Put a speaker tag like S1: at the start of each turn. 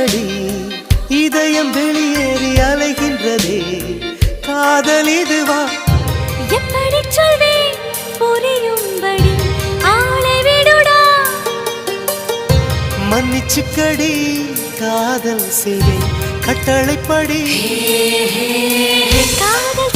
S1: மன்னிச்சுக்கடி இதயம் வெளியேறி அலைகின்றதே காதல் இதுவா
S2: எப்படி சொல்வேன் புரியும்படி ஆளை விடுடா
S1: மன்னிச்சுக்கடி காதல் செய்வேன் கட்டளைப்படி
S2: காதல்